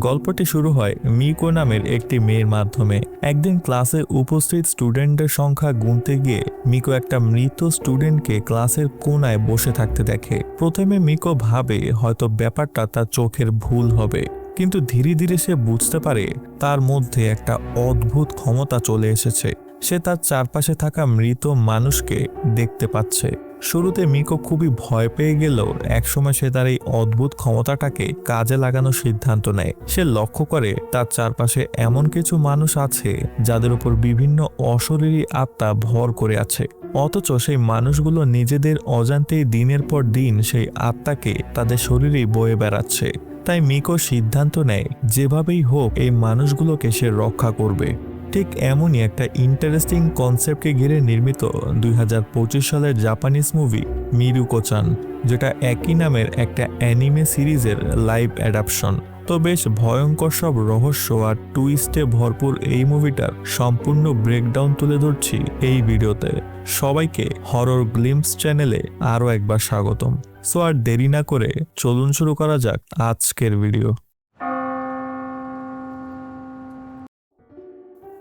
গল্পটি শুরু হয় মিকো নামের একটি মেয়ের মাধ্যমে। একদিন ক্লাসে উপস্থিত স্টুডেন্টের সংখ্যা গুনতে গিয়ে মিকো একটা মৃত স্টুডেন্টকে ক্লাসের কোনায় বসে থাকতে দেখে। প্রথমে মিকো ভাবে হয়তো ব্যাপারটা তার চোখের ভুল হবে, কিন্তু ধীরে ধীরে সে বুঝতে পারে তার মধ্যে একটা অদ্ভুত ক্ষমতা চলে এসেছে। সে তার চারপাশে থাকা মৃত মানুষকে দেখতে পাচ্ছে। শুরুতে মিকো খুবই ভয় পেয়ে গেলেও একসময় সে তার এই অদ্ভুত ক্ষমতাটাকে কাজে লাগানোর সিদ্ধান্ত নেয়। সে লক্ষ্য করে তার চারপাশে এমন কিছু মানুষ আছে যাদের উপর বিভিন্ন অশরীরী আত্মা ভর করে আছে, অথচ সেই মানুষগুলো নিজেদের অজান্তেই দিনের পর দিন সেই আত্মাকে তাদের শরীরেই বয়ে বেড়াচ্ছে। তাই মিকো সিদ্ধান্ত নেয় যেভাবেই হোক এই মানুষগুলোকে সে রক্ষা করবে। ঠিক এমনই একটা ইন্টারেস্টিং কনসেপ্টকে ঘিরে নির্মিত 2025 সালের জাপানিজ মুভি মিরুকো-চান, যেটা একই নামের একটা অ্যানিমে সিরিজের লাইভ অ্যাডাপশন। তো বেশ ভয়ঙ্কর সব রহস্য আর টুইস্টে ভরপুর এই মুভিটার সম্পূর্ণ ব্রেকডাউন তুলে ধরছি এই ভিডিওতে। সবাইকে হরর গ্লিম্পস চ্যানেলে আরও একবার স্বাগতম। সো আর দেরি না করে চলুন শুরু করা যাক আজকের ভিডিও।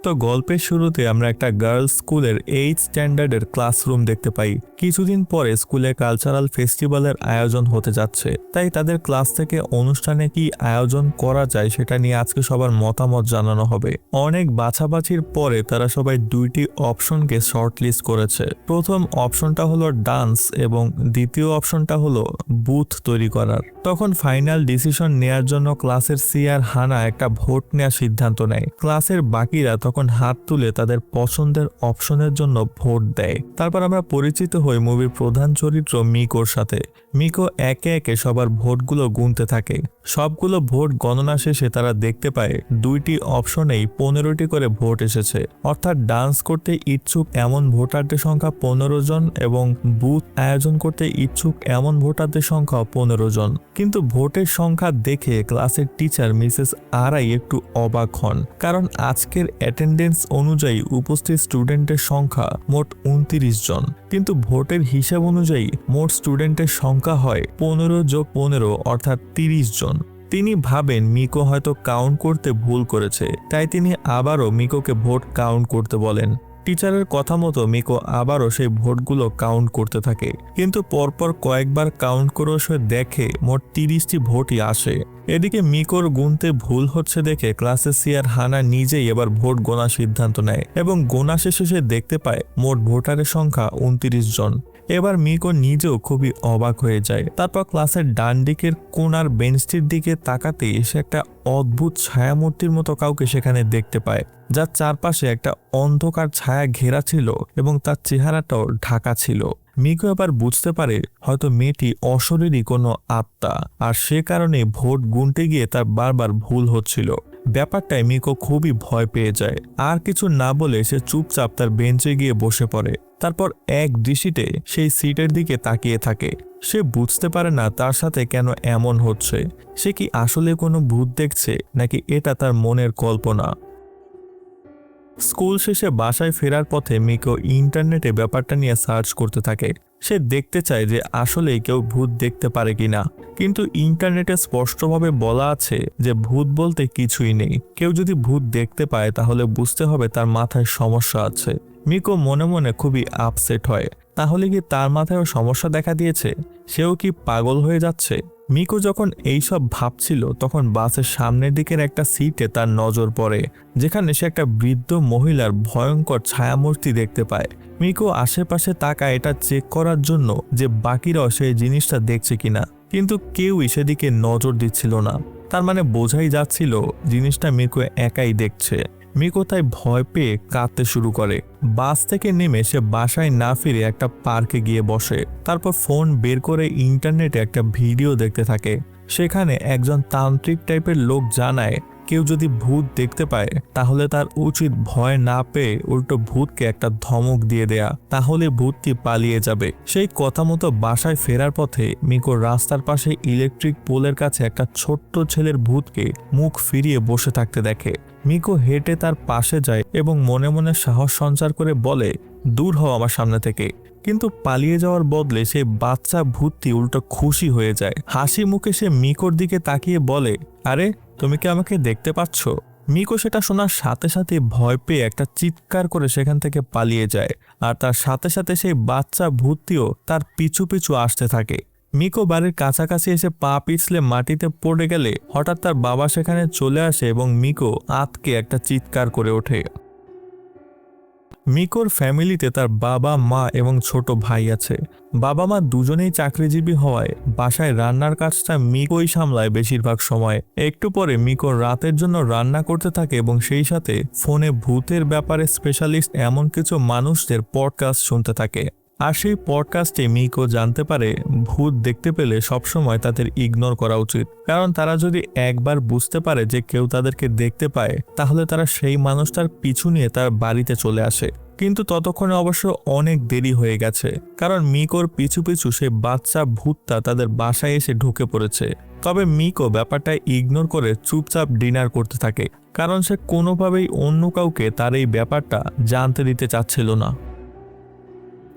তো গল্পের শুরুতে আমরা একটা গার্লস স্কুলের 8 স্ট্যান্ডার্ডের ক্লাসরুম দেখতে পাই। কিছুদিন পরে স্কুলে কালচারাল ফেস্টিভ্যালের আয়োজন হতে যাচ্ছে, তাই তাদের ক্লাস থেকে অনুষ্ঠানে কি আয়োজন করা যায় সেটা নিয়ে আজকে সবার মতামত জানানো হবে। অনেক বাছাবাছির পরে তারা সবাই দুইটি অপশনকে শর্টলিস্ট করেছে। প্রথম অপশনটা হলো ডান্স এবং দ্বিতীয় অপশনটা হলো বুথ তৈরি করার। তখন ফাইনাল ডিসিশন নেয়ার জন্য ক্লাসের সিআর হানা একটা ভোট নেওয়ার সিদ্ধান্ত নেয়। ক্লাসের বাকিরা তখন হাত তুলে তাদের পছন্দের অপশনের জন্য ভোট দেয়। তারপর আমরা পরিচিত হই মুভির প্রধান চরিত্র মিকোর সাথে। মিকো একে একে সবার ভোটগুলো গুনতে থাকে। সবগুলো ভোট গণনা শেষে তারা দেখতে পায় দুইটি অপশনেই 15টি করে ভোট এসেছে, অর্থাৎ ডান্স করতে ইচ্ছুক এমন ভোটারদের সংখ্যা 15 জন এবং বুথ আয়োজন করতে ইচ্ছুক এমন ভোটারদের সংখ্যা 15 জন। কিন্তু ভোটের সংখ্যা দেখে ক্লাসের টিচার মিসেস আরাই একটু অবাক হন, কারণ আজকের অ্যাটেন্ডেন্স অনুযায়ী উপস্থিত স্টুডেন্টের সংখ্যা মোট 29 জন, কিন্তু ভোটের হিসাব অনুযায়ী মোট স্টুডেন্টের সংখ্যা হয় 15 যোগ 15 অর্থাৎ 30 জন। তিনি ভাবেন মিকো হয়তো কাউন্ট করতে ভুল করেছে, তাই তিনি আবারও মিকোকে ভোট কাউন্ট করতে বলেন। টিচারের কথা মতো মিকো আবারও সেই ভোটগুলো কাউন্ট করতে থাকে, কিন্তু পরপর কয়েকবার কাউন্ট করেও সে দেখে মোট 30টি ভোটই আসে। এদিকে মিকোর গুনতে ভুল হচ্ছে দেখে ক্লাসের সিআর হানা নিজেই এবার ভোট গোনার সিদ্ধান্ত নেয় এবং গোনা শেষে সে দেখতে পায় মোট ভোটারের সংখ্যা 29 জন। এবার মিকো নিজেও খুবই অবাক হয়ে যায়। তারপর ক্লাসের ডান দিকের কোণার বেঞ্চটির দিকে তাকাতেই সে একটা অদ্ভুত ছায়ামূর্তির মতো কাউকে সেখানে দেখতে পায়, যার চারপাশে একটা অন্ধকার ছায়া ঘেরা ছিল এবং তার চেহারাটাও ঢাকা ছিল। মিকো এবার বুঝতে পারে হয়তো মেয়েটি অশরীরী কোনো আত্মা, আর সে কারণে ভোট গুনতে গিয়ে তার বারবার ভুল হচ্ছিল। ব্যাপারটায় মিকো খুবই ভয় পেয়ে যায়। আর কিছু না বলে সে চুপচাপ তার বেঞ্চে গিয়ে বসে পড়ে। তারপর এক দৃষ্টিতে সেই সিটের দিকে তাকিয়ে থাকে। সে বুঝতে পারে না তার সাথে কেন এমন হচ্ছে। সে কি আসলে কোনো ভূত দেখছে নাকি এটা তার মনের কল্পনা? স্কুল শেষে বাসায় ফেরার পথে মিকো ইন্টারনেটে ব্যাপারটা নিয়ে সার্চ করতে থাকে। সে দেখতে চায় যে আসলেই কেউ ভূত দেখতে পারে কিনা, কিন্তু ইন্টারনেটে স্পষ্টভাবে বলা আছে যে ভূত বলতে কিছুই নেই। কেউ যদি ভূত দেখতে পায় তাহলে বুঝতে হবে তার মাথায় সমস্যা আছে। মিকো মনে মনে খুবই আপসেট হয়। তাহলে কি তার মাথায়ও সমস্যা দেখা দিয়েছে? সেও কি পাগল হয়ে যাচ্ছে? মিকো যখন এইসব ভাবছিল তখন বাসের সামনের দিকের একটা সিটে তার নজর পড়ে, যেখানে সে একটা বৃদ্ধ মহিলার ভয়ঙ্কর ছায়ামূর্তি দেখতে পায়। মিকো আশেপাশে তাকায় এটা চেক করার জন্য যে বাকিরাও সেই জিনিসটা দেখছে কিনা, কিন্তু কেউই সেদিকে নজর দিচ্ছিল না। তার মানে বোঝাই যাচ্ছিল জিনিসটা মিকো একাই দেখছে। মিকো তাই ভয় পেয়ে কাঁদতে শুরু করে। বাস থেকে নেমে সে বাসায় না ফিরে একটা পার্কে গিয়ে বসে। তারপর ফোন বের করে ইন্টারনেটে একটা ভিডিও দেখতে থাকে। সেখানে একজন তান্ত্রিক টাইপের লোক জানায় কেউ যদি ভূত দেখতে পায় তাহলে তার উচিত ভয় না পেয়ে উল্টো ভূতকে একটা ধমক দিয়ে দেয়া, তাহলে ভূতটি পালিয়ে যাবে। সেই কথা মতো বাসায় ফেরার পথে মিকো রাস্তার পাশে ইলেকট্রিক পোলের কাছে একটা ছোট্ট ছেলের ভূতকে মুখ ফিরিয়ে বসে থাকতে দেখে। মিকো হেঁটে তার পাশে যায় এবং মনে মনে সাহস সঞ্চার করে বলে, দূর হও আমার সামনে থেকে। কিন্তু পালিয়ে যাওয়ার বদলে সেই বাচ্চা ভূতটি উল্টো খুশি হয়ে যায়। হাসি মুখে সে মিকোর দিকে তাকিয়ে বলে, আরে তুমি কি আমাকে দেখতে পাচ্ছ? মিকো সেটা শোনার সাথে সাথে ভয় পেয়ে একটা চিৎকার করে সেখান থেকে পালিয়ে যায়, আর তার সাথে সাথে সেই বাচ্চা ভূতটিও তার পিছু পিছু আসতে থাকে। মিকো বাড়ির কাছাকাছি এসে পা পিছলে মাটিতে পড়ে গেলে হঠাৎ তার বাবা সেখানে চলে আসে এবং মিকো আতকে একটা চিৎকার করে ওঠে। মিকোর ফ্যামিলিতে তার বাবা, মা এবং ছোট ভাই আছে। বাবা মা দুজনেই চাকরিজীবী হওয়ায় বাসায় রান্নার কাজটা মিকোই সামলায় বেশিরভাগ সময়। একটু পরে মিকো রাতের জন্য রান্না করতে থাকে এবং সেই সাথে ফোনে ভূতের ব্যাপারে স্পেশালিস্ট এমন কিছু মানুষদের পডকাস্ট শুনতে থাকে। আর সেই পডকাস্টে মিকো জানতে পারে ভূত দেখতে পেলে সবসময় তাদের ইগনোর করা উচিত, কারণ তারা যদি একবার বুঝতে পারে যে কেউ তাদেরকে দেখতে পায় তাহলে তারা সেই মানুষটার পিছু নিয়ে তার বাড়িতে চলে আসে। কিন্তু ততক্ষণে অবশ্য অনেক দেরি হয়ে গেছে, কারণ মিকোর পিছু পিছু সেই বাচ্চা ভূতটা তাদের বাসায় এসে ঢুকে পড়েছে। তবে মিকো ব্যাপারটা ইগনোর করে চুপচাপ ডিনার করতে থাকে, কারণ সে কোনোভাবেই অন্য কাউকে তার এই ব্যাপারটা জানতে দিতে চাচ্ছিল না।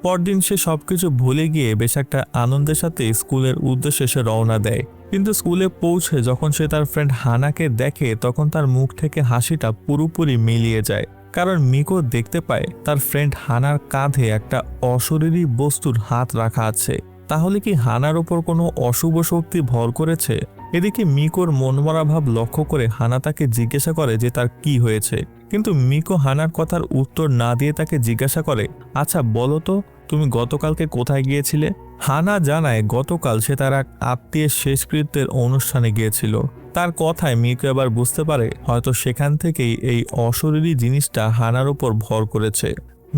পরদিন সে সবকিছু ভুলে গিয়ে বেশ একটা আনন্দের সাথে স্কুলের উদ্দেশ্যে সে রওনা দেয়। কিন্তু স্কুলে পৌঁছে যখন সে তার ফ্রেন্ড হানাকে দেখে তখন তার মুখ থেকে হাসিটা পুরোপুরি মিলিয়ে যায়, কারণ মিকো দেখতে পায় তার ফ্রেন্ড হানার কাঁধে একটা অশরীরী বস্তুর হাত রাখা আছে। তাহলে কি হানার ওপর কোনো অশুভ শক্তি ভর করেছে? এদিকে মিকোর মনমরা ভাব লক্ষ্য করে হানা তাকে জিজ্ঞাসা করে যে তার কি হয়েছে, কিন্তু মিকো হানার কথার উত্তর না দিয়ে তাকে জিজ্ঞাসা করে, আচ্ছা বলো তো, তুমি গতকালকে কোথায় গিয়েছিলে? হানা জানায় গতকাল সে তার এক আত্মীয়ের শেষকৃত্যের অনুষ্ঠানে গিয়েছিল। তার কথায় মিকো এবার বুঝতে পারে হয়তো সেখান থেকেই এই অশরীরী জিনিসটা হানার উপর ভর করেছে।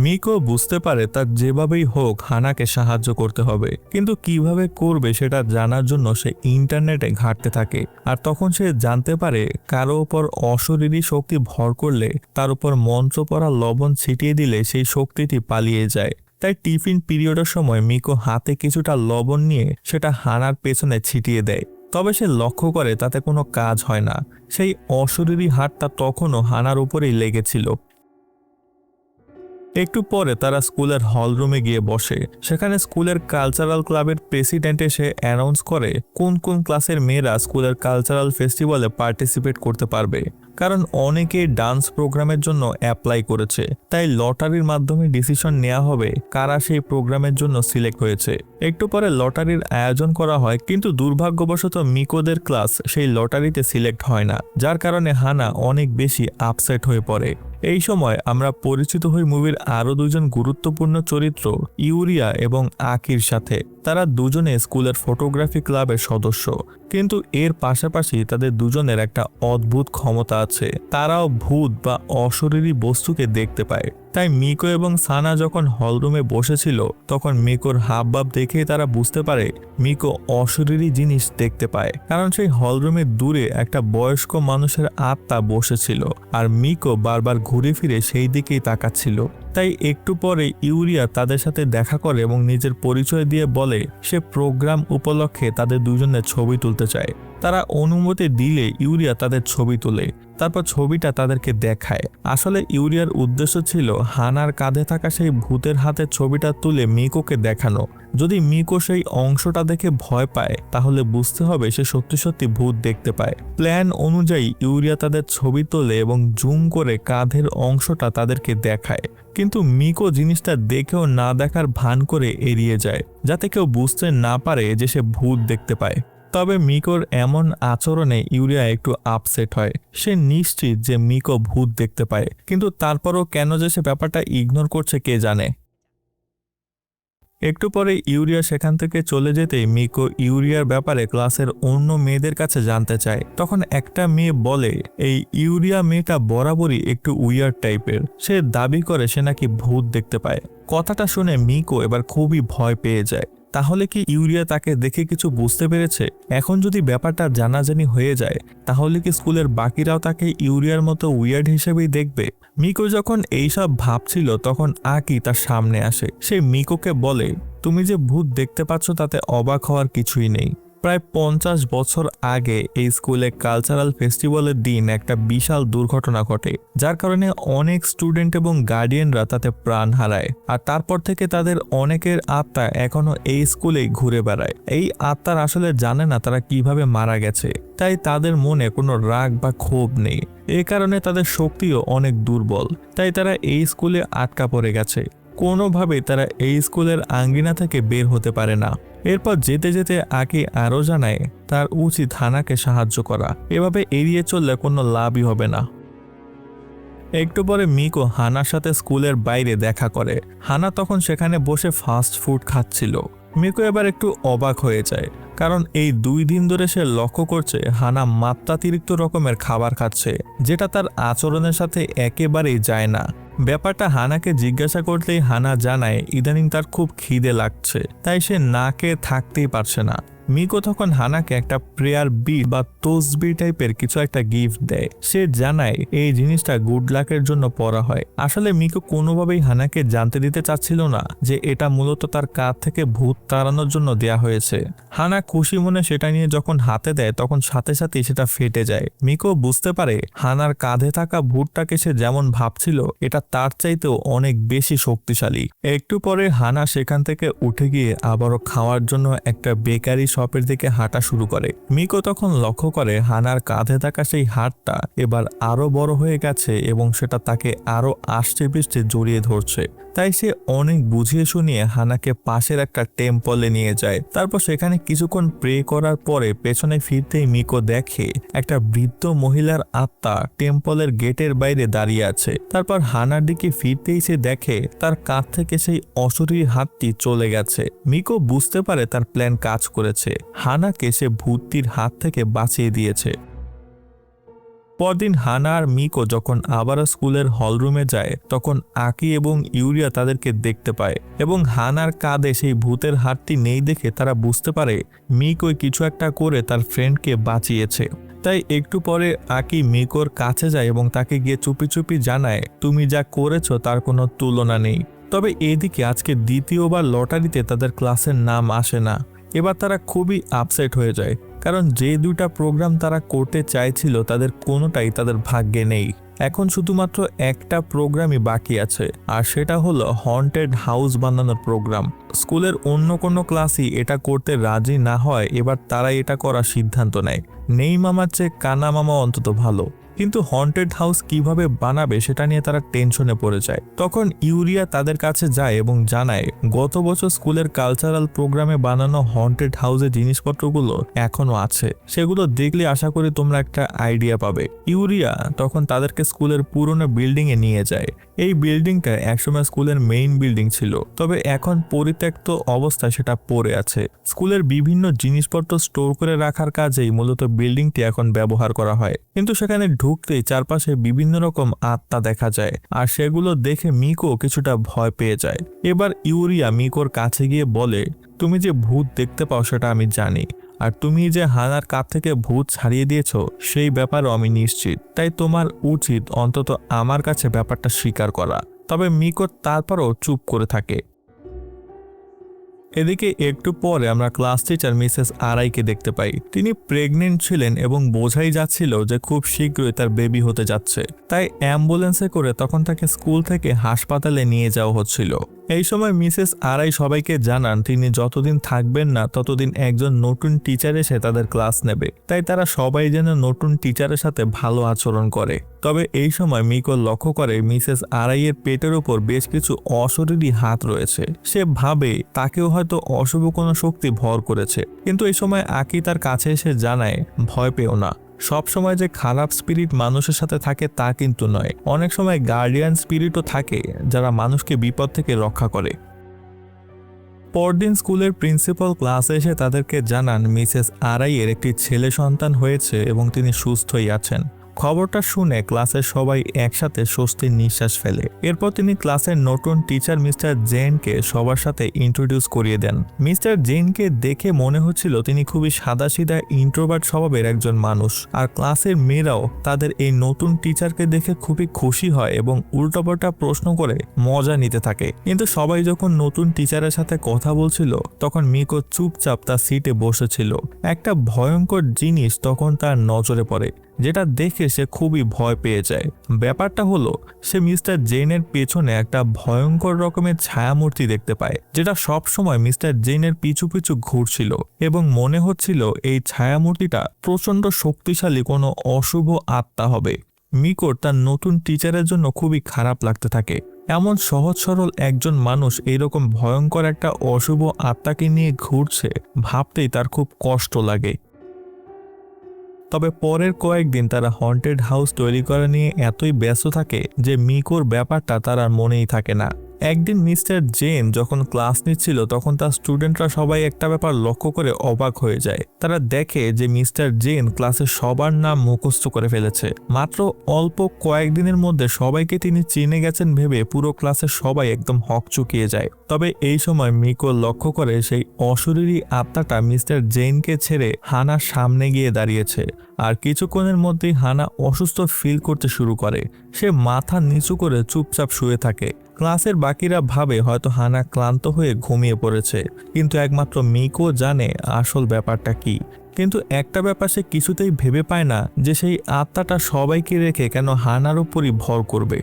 মিকো বুঝতে পারে তার যেভাবেই হোক হানাকে সাহায্য করতে হবে, কিন্তু কিভাবে করবে সেটা জানার জন্য সে ইন্টারনেটে ঘাঁটতে থাকে। আর তখন সে জানতে পারে কারো ওপর অশরীরী শক্তি ভর করলে তার উপর মন্ত্র পড়া লবণ ছিটিয়ে দিলে সেই শক্তিটি পালিয়ে যায়। তাই টিফিন পিরিয়ডের সময় মিকো হাতে কিছুটা লবণ নিয়ে সেটা হানার পেছনে ছিটিয়ে দেয়। তবে সে লক্ষ্য করে তাতে কোনো কাজ হয় না। সেই অশরীরী হাতটা তখনও হানার উপরেই লেগেছিল। একটু পরে তারা স্কুলের হলরুমে গিয়ে বসে। সেখানে স্কুলের কালচারাল ক্লাবের প্রেসিডেন্ট এসে অ্যানাউন্স করে কোন কোন ক্লাসের মেয়েরা স্কুলের কালচারাল ফেস্টিভ্যালে পার্টিসিপেট করতে পারবে, কারণ অনেকেই ডান্স প্রোগ্রামের জন্য অ্যাপ্লাই করেছে। তাই লটারির মাধ্যমে ডিসিশন নেওয়া হবে কারা সেই প্রোগ্রামের জন্য সিলেক্ট হয়েছে। একটু পরে লটারির আয়োজন করা হয়, কিন্তু দুর্ভাগ্যবশত মিকোদের ক্লাস সেই লটারিতে সিলেক্ট হয় না, যার কারণে হানা অনেক বেশি আপসেট হয়ে পড়ে। এই সময় আমরা পরিচিত হই মুভির আরো দুজন গুরুত্বপূর্ণ চরিত্র ইউরিয়া এবং আকির সাথে। তারা দুজনে স্কুলের ফটোগ্রাফি ক্লাবের সদস্য, কিন্তু এর পাশাপাশি তাদের দুজনের একটা অদ্ভুত ক্ষমতা আছে, তারাও ভূত বা অশরীরী বস্তুকে দেখতে পায়। তাই মিকো এবং সানা যখন হলরুমে বসেছিল তখন মিকোর হাবভাব দেখেই তারা বুঝতে পারে মিকো অশরীরী জিনিস দেখতে পায়, কারণ সেই হলরুমে দূরে একটা বয়স্ক মানুষের আত্মা বসেছিল আর মিকো বারবার ঘুরে ফিরে সেই দিকেই তাকাচ্ছিল। তাই একটু পরে ইউরিয়া তাদের সাথে দেখা করে এবং নিজের পরিচয় দিয়ে বলে সে প্রোগ্রাম উপলক্ষে তাদের দুজনের ছবি তুলতে চায়। তারা অনুমতি দিলে ইউরিয়া তাদের ছবি তোলে, তারপর ছবিটা তাদেরকে দেখায়। আসলে ইউরিয়ার উদ্দেশ্য ছিল হানার কাঁধে থাকা সেই ভূতের হাতের ছবিটা তুলে মিকোকে দেখানো। যদি মিকো সেই অংশটা দেখে ভয় পায় তাহলে বুঝতে হবে সে সত্যি সত্যি ভূত দেখতে পায়। প্ল্যান অনুযায়ী ইউরিয়া তাদের ছবি তোলে এবং জুম করে কাঁধের অংশটা তাদেরকে দেখায়, কিন্তু মিকো জিনিসটা দেখেও না দেখার ভান করে এড়িয়ে যায়, যাতে কেউ বুঝতে না পারে যে সে ভূত দেখতে পায়। তবে মিকোর এমন আচরণে ইউরিয়া একটু আপসেট হয়। সে নিশ্চিত যে মিকো ভূত দেখতে পায়, কিন্তু তারপরও কেন যে সে ব্যাপারটা ইগনোর করছে কে জানে। একটু পরে ইউরিয়া সেখান থেকে চলে যেতেই মিকো ইউরিয়ার ব্যাপারে ক্লাসের অন্য মেয়েদের কাছে জানতে চায়। তখন একটা মেয়ে বলে এই ইউরিয়া মেয়েটা বরাবরই একটু উইয়ার্ড টাইপের, সে দাবি করে সে নাকি ভূত দেখতে পায়। কথাটা শুনে মিকো এবার খুবই ভয় পেয়ে যায়। তাহলে কি ইউরিয়া তাকে দেখে কিছু বুঝতে পেরেছে? এখন যদি ব্যাপারটা জানাজানি হয়ে যায় তাহলে কি স্কুলের বাকিরাও তাকে ইউরিয়ার মতো উইয়ার্ড হিসেবেই দেখবে? মিকো যখন এইসব ভাবছিল তখন আকি তার সামনে আসে। সে মিকোকে বলে তুমি যে ভূত দেখতে পাচ্ছ তাতে অবাক হওয়ার কিছুই নেই। প্রায় 50 বছর আগে এই স্কুলে কালচারাল ফেস্টিভ্যালের দিন একটা বিশাল দুর্ঘটনা ঘটে, যার কারণে অনেক স্টুডেন্ট এবং গার্ডিয়ানরা তাতে প্রাণ হারায়। আর তারপর থেকে তাদের অনেকের আত্মা এখনো এই স্কুলেই ঘুরে বেড়ায়। এই আত্মার আসলে জানে না তারা কিভাবে মারা গেছে, তাই তাদের মনে কোনো রাগ বা ক্ষোভ নেই। এই কারণে তাদের শক্তিও অনেক দুর্বল, তাই তারা এই স্কুলে আটকা পড়ে গেছে। কোনোভাবেই তারা এই স্কুলের আঙ্গিনা থেকে বের হতে পারে না। এরপর যেতে যেতে আকি আরও জানায় তার উচিত হানাকে সাহায্য করা, এভাবে এড়িয়ে চললে কোনো লাভই হবে না। একটু পরে মিকো হানার সাথে স্কুলের বাইরে দেখা করে। হানা তখন সেখানে বসে ফাস্ট ফুড খাচ্ছিল। মিকো এবার একটু অবাক হয়ে যায়, কারণ এই 2 দিন ধরে সে লক্ষ্য করছে হানা মাত্রাতিরিক্ত রকমের খাবার খাচ্ছে, যেটা তার আচরণের সাথে একেবারেই যায় না। ব্যাপারটা হানাকে জিজ্ঞাসা করতেই হানা জানায় ইদানিং তার খুব খিদে লাগছে, তাই সে না খেয়ে থাকতেই পারছে না। মিকো তখন হানাকে একটা প্রেয়ার বি বা তসবি টাইপের কিছু একটা গিফট দেয়। সে জানায় এই জিনিসটা গুড লাকের জন্য পরা হয়। আসলে মিকো কোনোভাবেই হানাকে জানতে দিতে চাচ্ছিল না যে এটা মূলত তার কাঁধ থেকে ভূত তাড়ানোর জন্য দেয়া হয়েছে। হানা খুশি মনে সেটা নিয়ে যখন হাতে দেয় তখন সাথে সাথে সেটা ফেটে যায়। মিকো বুঝতে পারে হানার কাঁধে থাকা ভূতটাকে সে যেমন ভাবছিল এটা তার চাইতেও অনেক বেশি শক্তিশালী। একটু পরে হানা সেখান থেকে উঠে গিয়ে আবারও খাওয়ার জন্য একটা বেকারি শপের দিকে হাঁটা শুরু করে। মিকো তখন লক্ষ্য করে হানার কাঁধে থাকা সেই হাতটা এবার আরো বড় হয়ে গেছে এবং সেটা তাকে আরো আষ্টে পৃষ্ঠে জড়িয়ে ধরছে। তাই সে অনেক বুঝিয়ে শুনিয়ে হানাকে পাশের একটা টেম্পলে নিয়ে যায়। তারপর সেখানে কিছুক্ষণ প্রে করার পরে পেছনে ফিরতেই মিকো দেখে একটা বৃদ্ধ মহিলার আত্মা টেম্পলের গেটের বাইরে দাঁড়িয়ে আছে। তারপর হানার দিকে ফিরতেই সে দেখে তার কাঁধ থেকে সেই অশরীরী হাতটি চলে গেছে। মিকো বুঝতে পারে তার প্ল্যান কাজ করেছে, হানাকে সে ভূতটির হাত থেকে বাঁচিয়ে দিয়েছে। পরদিন হানা আর মিকো যখন আবারও স্কুলের হলরুমে যায় তখন আকি এবং ইউরিয়া তাদেরকে দেখতে পায় এবং হানার কাঁধে সেই ভূতের হাতটি নেই দেখে তারা বুঝতে পারে মিকো কিছু একটা করে তার ফ্রেন্ডকে বাঁচিয়েছে। তাই একটু পরে আকি মিকোর কাছে যায় এবং তাকে গিয়ে চুপি চুপি জানায় তুমি যা করেছো তার কোনো তুলনা নেই। তবে এদিকে আজকে দ্বিতীয়বার লটারিতে তাদের ক্লাসের নাম আসে না। এবার তারা খুবই আপসেট হয়ে যায়, কারণ যে 2টা প্রোগ্রাম তারা করতে চাইছিল তাদের কোনোটাই তাদের ভাগ্যে নেই। এখন শুধুমাত্র একটা প্রোগ্রামই বাকি আছে, আর সেটা হলো হন্টেড হাউস বানানোর প্রোগ্রাম। স্কুলের অন্য কোনো ক্লাসই এটা করতে রাজি না হয় এবার তারাই এটা করার সিদ্ধান্ত নেয়। নেই মামার চেয়ে কানা মামা অন্তত ভালো, কিন্তু হন্টেড হাউস কিভাবে বানাবে সেটা নিয়ে তারা টেনশনে পড়ে যায়। তখন ইউরিয়া তাদের কাছে যায় এবং জানায় গত বছর স্কুলের কালচারাল প্রোগ্রামে বানানো হন্টেড হাউসের জিনিসপত্রগুলো এখনো আছে, সেগুলো দেখলে আশা করি তোমরা একটা আইডিয়া পাবে। ইউরিয়া তখন তাদেরকে স্কুলের পুরনো বিল্ডিং এ নিয়ে যায়। এই বিল্ডিংটা একসময় স্কুলের মেইন বিল্ডিং ছিল, তবে এখন পরিত্যক্ত অবস্থায় সেটা পড়ে আছে। স্কুলের বিভিন্ন জিনিসপত্র স্টোর করে রাখার কাজেই মূলত বিল্ডিংটি এখন ব্যবহার করা হয়। কিন্তু সেখানে ঢুকতেই চারপাশে বিভিন্ন রকম আত্মা দেখা যায়, আর সেগুলো দেখে মিকো কিছুটা ভয় পেয়ে যায়। এবার ইউরিয়া মিকোর কাছে গিয়ে বলে তুমি যে ভূত দেখতে পাও সেটা আমি জানি, আর তুমি যে হানার কাছ থেকে ভূত ছাড়িয়ে দিয়েছো সেই ব্যাপারও আমি নিশ্চিত, তাই তোমার উচিত অন্তত আমার কাছে ব্যাপারটা স্বীকার করা। তবে মিকো তারপরও চুপ করে থাকে। এদিকে একটু পরে আমরা ক্লাস টিচার মিসেস আরাইকে দেখতে পাই। তিনি প্রেগনেন্ট ছিলেন এবং বোঝাই যাচ্ছিল যে খুব শীঘ্রই তার বেবি হতে যাচ্ছে, তাই অ্যাম্বুলেন্সে করে তখন তাকে স্কুল থেকে হাসপাতালে নিয়ে যাওয়া হচ্ছিল। এই সময় মিসেস আরাই সবাইকে জানান তিনি যতদিন থাকবেন না ততদিন একজন নতুন টিচার এসে তাদের ক্লাস নেবে, তাই তারা সবাই যেন নতুন টিচারের সাথে ভালো আচরণ করে। তবে এই সময় মিকো লক্ষ্য করে মিসেস আরাইয়ের পেটের উপর বেশ কিছু অশরীরী হাত রয়েছে। সে ভাবে তাকেও হয়তো অশুভ কোনো শক্তি ভর করেছে, কিন্তু এই সময় আকি তার কাছে এসে জানায় ভয় পেও না, সব সময় যে খারাপ স্পিরিট মানুষের সাথে থাকে তা কিন্তু নয়, অনেক সময় গার্ডিয়ান স্পিরিটও থাকে যারা মানুষকে বিপদ থেকে রক্ষা করে। পরদিন স্কুলের প্রিন্সিপাল ক্লাসে এসে তাদেরকে জানান মিসেস আরাইয়ের একটি ছেলে সন্তান হয়েছে এবং তিনি সুস্থই আছেন। খবরটা শুনে ক্লাসের সবাই একসাথে স্বস্তির নিঃশ্বাস ফেলে। এরপর তিনি ক্লাসের নতুন টিচার মিস্টার জেনকে সবার সাথে ইন্ট্রোডিউস করিয়ে দেন। মিস্টার জেনকে দেখে মনে হচ্ছিল তিনি খুবই সাদাসিধা ইন্ট্রোভার্ট স্বভাবের একজন মানুষ, আর ক্লাসের মেয়েরাও তাদের এই নতুন টিচারকে দেখে খুবই খুশি হয় এবং উল্টোপাল্টা প্রশ্ন করে মজা নিতে থাকে। কিন্তু সবাই যখন নতুন টিচারের সাথে কথা বলছিল তখন মিকো চুপচাপ তার সিটে বসেছিল। একটা ভয়ঙ্কর জিনিস তখন তার নজরে পড়ে, যেটা দেখে সে খুবই ভয় পেয়ে যায়। ব্যাপারটা হলো, সে মিস্টার জেনের পেছনে একটা ভয়ঙ্কর রকমের ছায়ামূর্তি দেখতে পায়, যেটা সবসময় মিস্টার জেনের পিছু পিছু ঘুরছিল এবং মনে হচ্ছিল এই ছায়ামূর্তিটা প্রচন্ড শক্তিশালী কোনো অশুভ আত্মা হবে। মিকোর তার নতুন টিচারের জন্য খুবই খারাপ লাগতে থাকে। এমন সহজ সরল একজন মানুষ এইরকম ভয়ঙ্কর একটা অশুভ আত্মাকে নিয়ে ঘুরছে, ভাবতেই তার খুব কষ্ট লাগে। তবে পরের কয়েকদিন তারা হন্টেড হাউস তৈরি করা নিয়ে এতই ব্যস্ত থাকে যে মিকোর ব্যাপারটা তার আর মনেই থাকে না। একদিন মিস্টার জেন যখন ক্লাস নিচ্ছিল তখন তার স্টুডেন্টরা সবাই একটা ব্যাপার লক্ষ্য করে অবাক হয়ে যায়। তারা দেখে যে মিস্টার জেন ক্লাসের সবার নাম মুখস্থ করে ফেলেছে। মাত্র অল্প কয়েকদিনের মধ্যে সবাইকে তিনি চিনে গেছেন ভেবে পুরো ক্লাসের সবাই একদম হকচকিয়ে যায়। তবে এই সময় মিকো লক্ষ্য করে সেই অশরীরী আত্মাটা মিস্টার জেনকে ছেড়ে হানার সামনে গিয়ে দাঁড়িয়েছে। আর কিছুক্ষণের মধ্যেই হানা অসুস্থ ফিল করতে শুরু করে। সে মাথা নিচু করে চুপচাপ শুয়ে থাকে। ক্লাসের বাকিরা ভাবে হয়তো হানা ক্লান্ত হয়ে ঘুমিয়ে পড়েছে, কিন্তু একমাত্র মিকো জানে আসল ব্যাপারটা কি। কিন্তু একটা ব্যাপার সে কিছুতেই ভেবে পায় না, যে সেই আত্মাটা সবাইকে রেখে কেন হানার উপরই ভর করবে।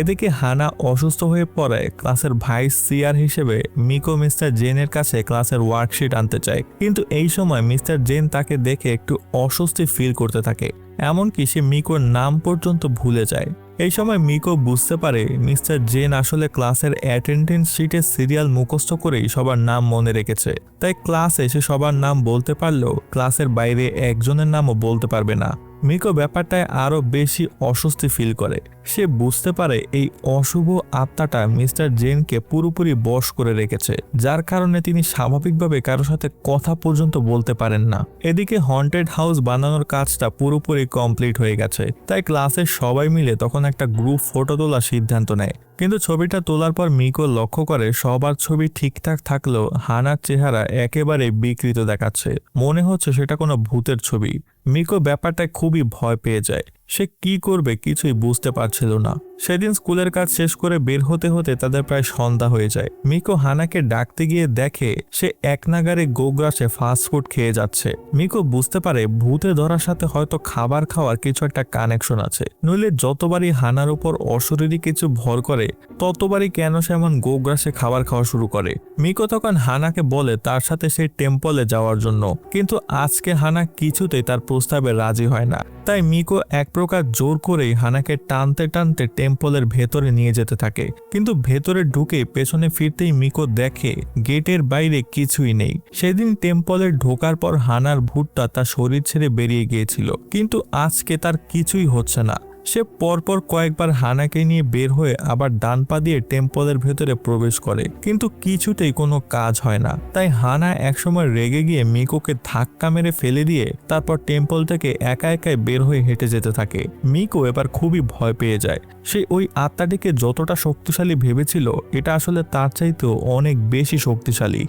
এদিকে হানা অসুস্থ হয়ে পড়ায় ক্লাসের ভাইস সিআর হিসেবে মিকো মিস্টার জেনের কাছে ক্লাসের ওয়ার্কশিট আনতে চায়। কিন্তু এই সময় মিস্টার জেন তাকে দেখে একটু অস্বস্তি ফিল করতে থাকে, এমনকি সে মিকোর নাম পর্যন্ত ভুলে যায়। এই সময় মিকো বুঝতে পারে মিস্টার জেন আসলে ক্লাসের অ্যাটেন্ডেন্স শিটে সিরিয়াল মুখস্থ করেই সবার নাম মনে রেখেছে। তাই ক্লাসে সে সবার নাম বলতে পারলেও ক্লাসের বাইরে একজনের নামও বলতে পারবে না। মিকো ব্যাপারটায় আরো বেশি অস্বস্তি ফিল করে। সে বুঝতে পারে এই অশুভ আত্মাটা মিস্টার জেনকে পুরোপুরি বশ করে রেখেছে, যার কারণে তিনি স্বাভাবিকভাবে কারোর সাথে কথা পর্যন্ত বলতে পারেন না। এদিকে হন্টেড হাউস বানানোর কাজটা পুরোপুরি কমপ্লিট হয়ে গেছে, তাই ক্লাসের সবাই মিলে তখন একটা গ্রুপ ফটো তোলার সিদ্ধান্ত নেয়। কিন্তু ছবিটা তোলার পর মিকো লক্ষ্য করে সবার ছবি ঠিকঠাক থাকলেও হানার চেহারা একেবারে বিকৃত দেখাচ্ছে। মনে হচ্ছে সেটা কোনো ভূতের ছবি। মিকো ব্যাপারটায় খুবই ভয় পেয়ে যায়। সে কি করবে কিছুই বুঝতে পারছিল না। সেদিন স্কুলের কাজ শেষ করে বের হতে হতে তাদের প্রায় সন্ধ্যা হয়ে যায়। মিকো হানাকে ডাকতে গিয়ে দেখে সে এক নাগারে গোগ্রাসে ফাস্টফুড খেয়ে যাচ্ছে। মিকো বুঝতে পারে ভূতে ধরার সাথে হয়তো খাবার খাওয়ার কিছু একটা কানেকশন আছে, নইলে যতবারই হানার উপর অশরীরী কিছু ভর করে ততবারই কেন সে এমন গোগ্রাসে খাবার খাওয়া শুরু করে। মিকো তখন হানাকে বলে তার সাথে সেই টেম্পলে যাওয়ার জন্য, কিন্তু আজকে হানা কিছুতেই তার প্রস্তাবে রাজি হয় না। তাই মিকো এক প্রকার জোর করেই হানাকে টানতে টানতে টেম্পলের ভেতরে নিয়ে যেতে থাকে। কিন্তু ভেতরে ঢুকে পেছনে ফিরতেই মিকো দেখে গেটের বাইরে কিছুই নেই। সেদিন টেম্পলে ঢোকার পর হানার ভূতটা তার শরীর ছেড়ে বেরিয়ে গিয়েছিল, কিন্তু আজকে তার কিছুই হচ্ছে না। সে পরপর কয়েকবার হানাকে নিয়ে বের হয়ে আবার ডান পা দিয়ে টেম্পলের ভেতরে প্রবেশ করে, কিন্তু কিছুতেই কোনো কাজ হয় না। তাই হানা একসময় রেগে গিয়ে মিকোকে ধাক্কা মেরে ফেলে দিয়ে তারপর টেম্পল থেকে একা একাই বের হয়ে হেঁটে যেতে থাকে। মিকো এবার খুবই ভয় পেয়ে যায়। সে ওই আত্মাটিকে যতটা শক্তিশালী ভেবেছিল, এটা আসলে তার চাইতেও অনেক বেশি শক্তিশালী।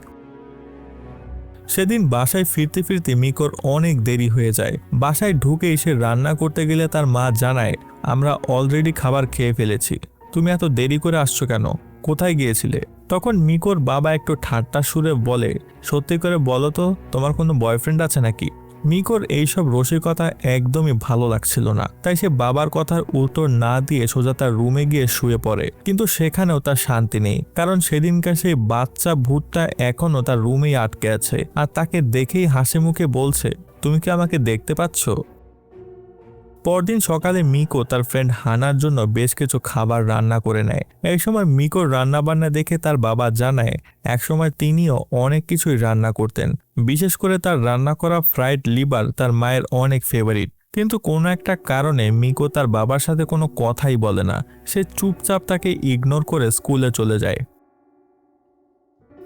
সেদিন বাসায় ফিরতে ফিরতে মিকোর অনেক দেরি হয়ে যায়। বাসায় ঢুকে এসে রান্না করতে গেলে তার মা জানায়, আমরা অলরেডি খাবার খেয়ে ফেলেছি, তুমি এত দেরি করে আসছো কেন, কোথায় গিয়েছিলে? তখন মিকোর বাবা একটু ঠাট্টা সুরে বলে, সত্যি করে বলো তো, তোমার কোনো বয়ফ্রেন্ড আছে নাকি? মিকোর এইসব রসিকতা একদমই ভালো লাগছিল না, তাই সে বাবার কথার উত্তর না দিয়ে সোজা তার রুমে গিয়ে শুয়ে পড়ে। কিন্তু সেখানেও তার শান্তি নেই, কারণ সেদিনকার সেই বাচ্চা ভূতটা এখনো তার রুমেই আটকে আছে, আর তাকে দেখেই হাসি মুখে বলছে, তুমি কি আমাকে দেখতে পাচ্ছ? পরদিন সকালে মিকো তার ফ্রেন্ড হানার জন্য বেশ কিছু খাবার রান্না করে নেয়। এই সময় মিকোর রান্না বান্না দেখে তার বাবা জানায় একসময় তিনিও অনেক কিছুই রান্না করতেন। বিশেষ করে তার রান্না করা ফ্রাইড লিভার তার মায়ের অনেক ফেভারিট। কিন্তু কোনো একটা কারণে মিকো তার বাবার সাথে কোনো কথাই বলে না। সে চুপচাপ তাকে ইগনোর করে স্কুলে চলে যায়।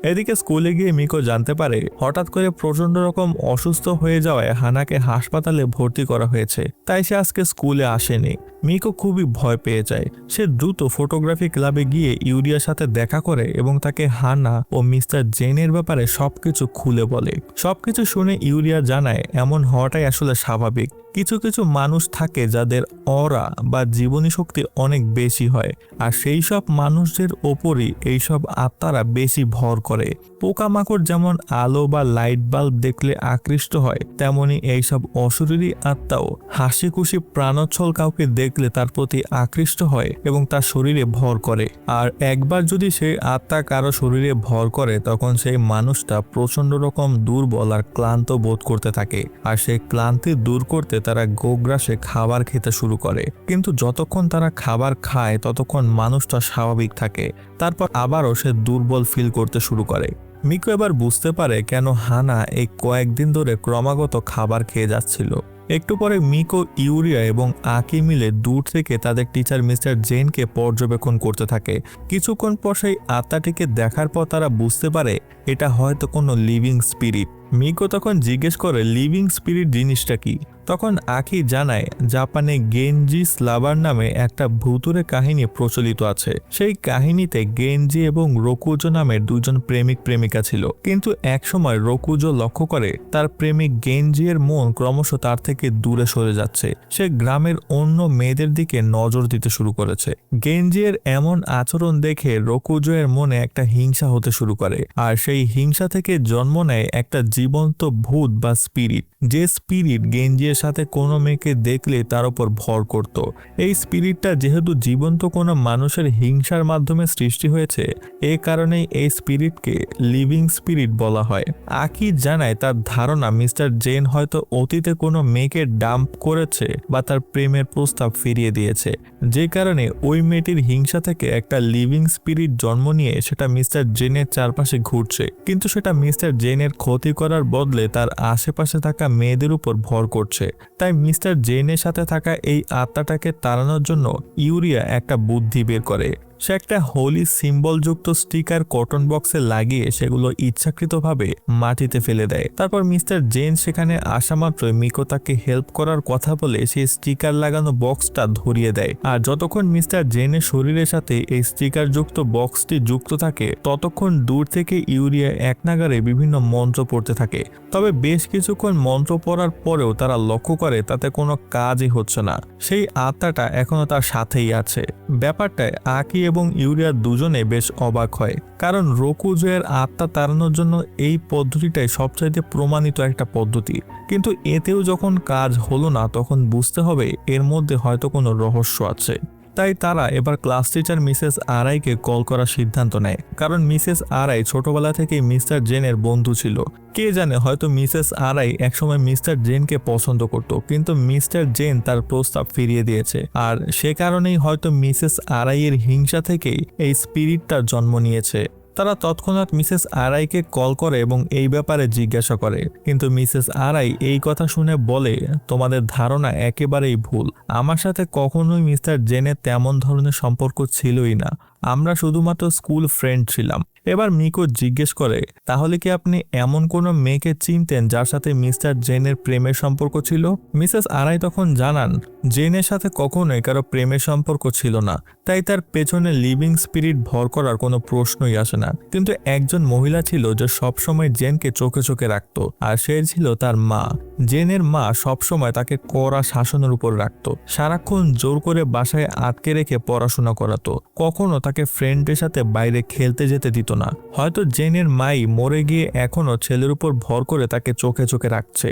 এদিকে স্কুলে গিয়ে মিকো জানতে পারে হঠাৎ করে প্রচন্ড রকম অসুস্থ হয়ে যাওয়ায় হানাকে হাসপাতালে ভর্তি করা হয়েছে, তাই সে আজকে স্কুলে আসেনি। মিকো খুবই ভয় পেয়ে যায়। সে দ্রুত ফটোগ্রাফি ক্লাবে গিয়ে ইউরিয়ার সাথে দেখা করে এবং তাকে হানা ও মিস্টার জেনের ব্যাপারে সবকিছু খুলে বলে। সবকিছু শুনে ইউরিয়া জানায় এমন হওয়াটাই আসলে স্বাভাবিক। কিছু কিছু মানুষ থাকে যাদের অরা বা জীবনী শক্তি অনেক বেশি হয়, আর সেই সব মানুষদের ওপরই এইসব আত্মারা বেশি ভর করে। পোকামাকড় যেমন আলো বা লাইট বাল্ব দেখলে আকৃষ্ট হয়, তেমনি এইসব অশরীরী আত্মাও হাসি খুশি প্রাণোচ্ছল কাউকে দেখলে তার প্রতি আকৃষ্ট হয় এবং তার শরীরে ভর করে। আর একবার যদি সেই আত্মা কারো শরীরে ভর করে, তখন সেই মানুষটা প্রচন্ড রকম দুর্বল আর ক্লান্ত বোধ করতে থাকে। আর সেই ক্লান্তি দূর করতে তারা গোগ্রাসে খাবার খেতে শুরু করে। কিন্তু যতক্ষণ তারা খাবার খায় ততক্ষণ মানুষটা স্বাভাবিক থাকে, তারপর আবারও সে দুর্বল ফিল করতে শুরু করে। মিকো এবার বুঝতে পারে কেন হানা এই কয়েকদিন ধরে ক্রমাগত খাবার খেয়ে যাচ্ছিল। একটু পরে মিকো, ইউরিয়া এবং আকি মিলে দূর থেকে তাদের টিচার মিস্টার জেনকে পর্যবেক্ষণ করতে থাকে। কিছুক্ষণ পর সেই আত্মাটিকে দেখার পর তারা বুঝতে পারে এটা হয়তো কোনো লিভিং স্পিরিট। মিকো তখন জিজ্ঞেস করে লিভিং স্পিরিট জিনিসটা কি। তখন আকি জানায় জাপানে গেনজি স্লাভার নামে একটা ভুতুরে কাহিনী প্রচলিত আছে। সেই কাহিনীতে গেনজি এবং রকুজো নামের দুজন প্রেমিক প্রেমিকা ছিল, কিন্তু একসময় রকুজো লক্ষ্য করে তার প্রেমিক গেনজি এর মন ক্রমশ তার থেকে দূরে সরে যাচ্ছে। সে গ্রামের অন্য মেয়েদের দিকে নজর দিতে শুরু করেছে। গেনজি এর এমন আচরণ দেখে রকুজো এর মনে একটা হিংসা হতে শুরু করে, আর সেই হিংসা থেকে জন্ম নেয় একটা জীবন্ত ভূত বা স্পিরিট, যে স্পিরিট গেনজি এর সাথে কোনো মেয়েকে দেখলে তার উপর ভর করত। এই স্পিরিটটা যেহেতু জীবন্ত কোনো মানুষের হিংসার মাধ্যমে সৃষ্টি হয়েছে, এ কারণেই এই স্পিরিটকে লিভিং স্পিরিট বলা হয়। আকি জানায় তার ধারণা মিস্টার জেন হয়তো অতীতে কোনো মেয়েকে ডাম্প করেছে বা তার প্রেমের প্রস্তাব ফিরিয়ে দিয়েছে, যে কারণে ওই মেয়েটির হিংসা থেকে একটা লিভিং স্পিরিট জন্ম নিয়ে সেটা মিস্টার জেনের চারপাশে ঘুরছে, কিন্তু সেটা মিস্টার জেনের ক্ষতি করার বদলে তার আশেপাশে থাকা মেয়েদের উপর ভর করছে। তাই মিস্টার জেনের সাথে থাকা এই আত্মাটাকে তাড়ানোর জন্য ইউরিয়া একটা বুদ্ধি বের করে। সে একটা হোলি সিম্বলযুক্ত স্টিকার কটন বক্সে লাগিয়ে সেগুলো ইচ্ছাকৃতভাবে মাটিতে ফেলে দেয়। তারপর মিস্টার জেন সেখানে আসা মাত্রই মিকো তাকে হেল্প করার কথা বলে সেই স্টিকার লাগানো বক্সটা ধরিয়ে দেয়। আর যতক্ষণ মিস্টার জেনের শরীরের সাথে এই স্টিকার যুক্ত বক্সটি যুক্ত থাকে, ততক্ষণ দূর থেকে ইউরিয়া এক নাগারে বিভিন্ন মন্ত্র পড়তে থাকে। তবে বেশ কিছুক্ষণ মন্ত্র পড়ার পরেও তারা লক্ষ্য করে তাতে কোনো কাজই হচ্ছে না। সেই আত্মাটা এখনো তার সাথেই আছে। ব্যাপারটায় আকি এবং ইউরিয়া দুজনে বেশ অবাক হয়, কারণ রকুজো এর আত্মা তাড়ানোর জন্য এই পদ্ধতিটাই সবচাইতে প্রমাণিত একটা পদ্ধতি। কিন্তু এতেও যখন কাজ হলো না, তখন বুঝতে হবে এর মধ্যে হয়তো কোনো রহস্য আছে। তাই তারা এবার ক্লাস টিচার মিসেস আরাইকে কল করার সিদ্ধান্ত নেয়, কারণ মিসেস আরাই ছোটবেলা থেকেই মিস্টার জেনের বন্ধু ছিল। কে জানে, হয়তো মিসেস আরাই একসময় মিস্টার জেনকে পছন্দ করত, কিন্তু মিস্টার জেন তার প্রস্তাব ফিরিয়ে দিয়েছে। আর সে কারণেই হয়তো মিসেস আরাইয়ের হিংসা থেকেই এই স্পিরিটটার জন্ম নিয়েছে। তারা তৎক্ষণাৎ মিসেস আরাইকে কল করে এবং এই ব্যাপারে জিজ্ঞাসা করে, কিন্তু মিসেস আরাই এই কথা শুনে বলে, তোমাদের ধারণা একেবারেই ভুল। আমার সাথে কখনোই মিস্টার জেনের তেমন ধরনের সম্পর্ক ছিলই না, আমরা শুধুমাত্র স্কুল ফ্রেন্ড ছিলাম। এবার মিকো জিজ্ঞেস করে, তাহলে কি আপনি এমন কোনো মেয়েকে চিনতেন যার সাথে মিস্টার জেনের প্রেমের সম্পর্ক ছিল? মিসেস আরাই তখন জানান জেনের সাথে কখনোই কারো প্রেমের সম্পর্ক ছিল না, তাই তার পেছনে লিভিং স্পিরিট ভর করার কোনো প্রশ্নই আসে না। কিন্তু একজন মহিলা ছিল যে সবসময় জেনকে চোখে চোখে রাখত, আর সে ছিল তার মা। জেনের মা সবসময় তাকে কড়া শাসনের উপর রাখত, সারাক্ষণ জোর করে বাসায় আটকে রেখে পড়াশোনা করাতো, কখনো তাকে ফ্রেন্ডের সাথে বাইরে খেলতে যেতে দিত না। হয়তো জেনের মাই মরে গিয়ে এখনো ছেলের উপর ভর করে তাকে চোখে চোখে রাখছে।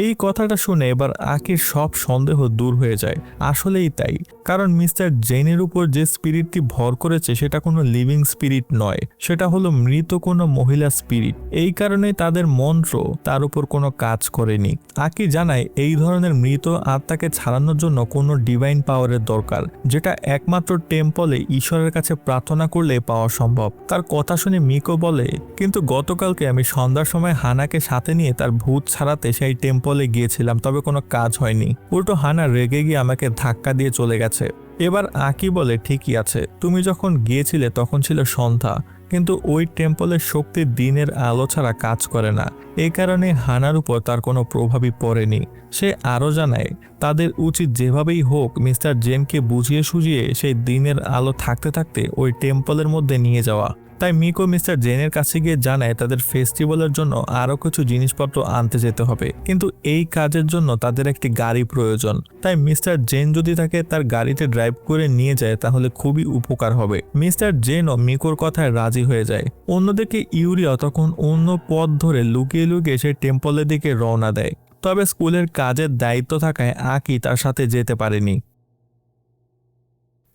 এই কথাটা শুনে এবার আকির সব সন্দেহ দূর হয়ে যায়। আসলেই তাই, কারণ মিস্টার জেনের উপর যে স্পিরিটটি ভর করেছে সেটা কোনো লিভিং স্পিরিট নয়, সেটা হলো মৃত কোনো মহিলা স্পিরিট। এই কারণে তাদের মন্ত্র তার উপর কোনো কাজ করেনি। আকি জানায় এই ধরনের মৃত আত্মাকে ছাড়ানোর জন্য কোনো ডিভাইন পাওয়ারের দরকার, যেটা একমাত্র টেম্পলে ঈশ্বরের কাছে প্রার্থনা করলে পাওয়া সম্ভব। তার কথা শুনে মিকো বলে, কিন্তু গতকালকে আমি সন্ধ্যার সময় হানাকে সাথে নিয়ে তার ভূত ছাড়াতে সেই টেম্পলে গিয়েছিলাম, তবে কোনো কাজ হয়নি। উল্টো হানা রেগে গিয়ে আমাকে ধাক্কা দিয়ে চলে গেছে। এবার আকি বলে, ঠিকই আছে, তুমি যখন গিয়েছিলে তখন ছিল সন্ধ্যা, কিন্তু ওই টেম্পলের শক্তি দিনের আলো ছাড়া কাজ করে না। এই কারণে হানার উপর তার কোনো প্রভাবই পড়েনি। সে আরও জানায় তাদের উচিত যেভাবেই হোক মিস্টার জেনকে বুঝিয়ে সুঝিয়ে সেই দিনের আলো থাকতে থাকতে ওই টেম্পলের মধ্যে নিয়ে যাওয়া। তাই মিকো মিস্টার জেনের কাছে গিয়ে জানায় তাদের ফেস্টিভ্যালের জন্য আরও কিছু জিনিসপত্র আনতে যেতে হবে, কিন্তু এই কাজের জন্য তাদের একটি গাড়ি প্রয়োজন। তাই মিস্টার জেন যদি তাকে তার গাড়িতে ড্রাইভ করে নিয়ে যায় তাহলে খুবই উপকার হবে। মিস্টার জেনও মিকোর কথায় রাজি হয়ে যায়। অন্যদিকে ইউরিয়া তখন অন্য পথ ধরে লুকিয়ে লুকিয়ে সেই টেম্পলের দিকে রওনা দেয়। তবে স্কুলের কাজের দায়িত্ব থাকায় আকি তার সাথে যেতে পারেনি।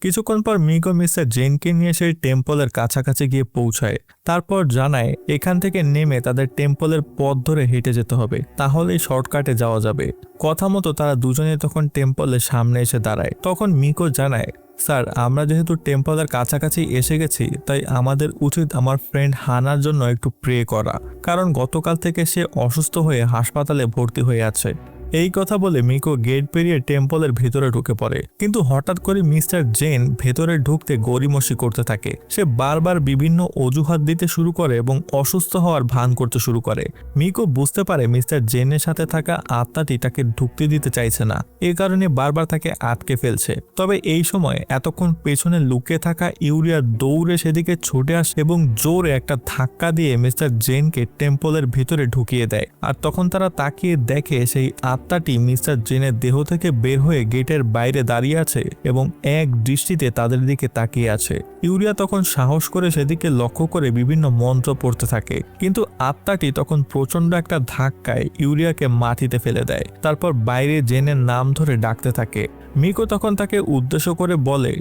কিছুক্ষণ পর মিকো মিস্টার জেনকে নিয়ে সেই টেম্পলের কাছাকাছি গিয়ে পৌঁছায়। তারপর জানায় এখান থেকে নেমে তাদের টেম্পলের পথ ধরে হেঁটে যেতে হবে, তাহলেই শর্টকাটে যাওয়া যাবে। কথা মতো তারা দুজনে তখন টেম্পলের সামনে এসে দাঁড়ায়। তখন মিকো জানায়, স্যার আমরা যেহেতু টেম্পলের কাছাকাছি এসে গেছি তাই আমাদের উচিত আমার ফ্রেন্ড হানার জন্য একটু প্রে করা, কারণ গতকাল থেকে সে অসুস্থ হয়ে হাসপাতালে ভর্তি হয়ে আছে। এই কথা বলে মিকো গেট পেরিয়ে টেম্পলের ভেতরে ঢুকে পড়ে, কিন্তু হঠাৎ করে মিস্টার জেন ভেতরে ঢুকতে গড়িমসি করতে থাকে। সে বারবার বিভিন্ন অজুহাত দিতে শুরু করে এবং অসুস্থ হওয়ার ভান করতে শুরু করে। মিকো বুঝতে পারে মিস্টার জেনের সাথে থাকা আত্মাটি তাকে ঢুকতে দিতে চাইছে না, এ কারণে বারবার তাকে আটকে ফেলছে। তবে এই সময় এতক্ষণ পেছনে লুকিয়ে থাকা ইউরিয়া দৌড়ে সেদিকে ছুটে আসে এবং জোরে একটা ধাক্কা দিয়ে মিস্টার জেনকে টেম্পলের ভিতরে ঢুকিয়ে দেয়। আর তখন তারা তাকিয়ে দেখে সেই আত্মাটি মিস্টার জেনের দেহ থেকে বের হয়ে গেটের বাইরে দাঁড়িয়ে আছে এবং এক দৃষ্টিতে তাদের দিকে তাকিয়ে আছে। ইউরিয়া তখন সাহস করে সেদিকে লক্ষ্য করে বিভিন্ন মন্ত্র পড়তে থাকে, কিন্তু আত্মাটি তখন প্রচন্ড একটা ধাক্কায় ইউরিয়াকে মাটিতে ফেলে দেয়। তারপর বাইরে জেনের নাম ধরে ডাকতে থাকে। মিকো তখন তাকে উদ্দেশ্য করে বলে,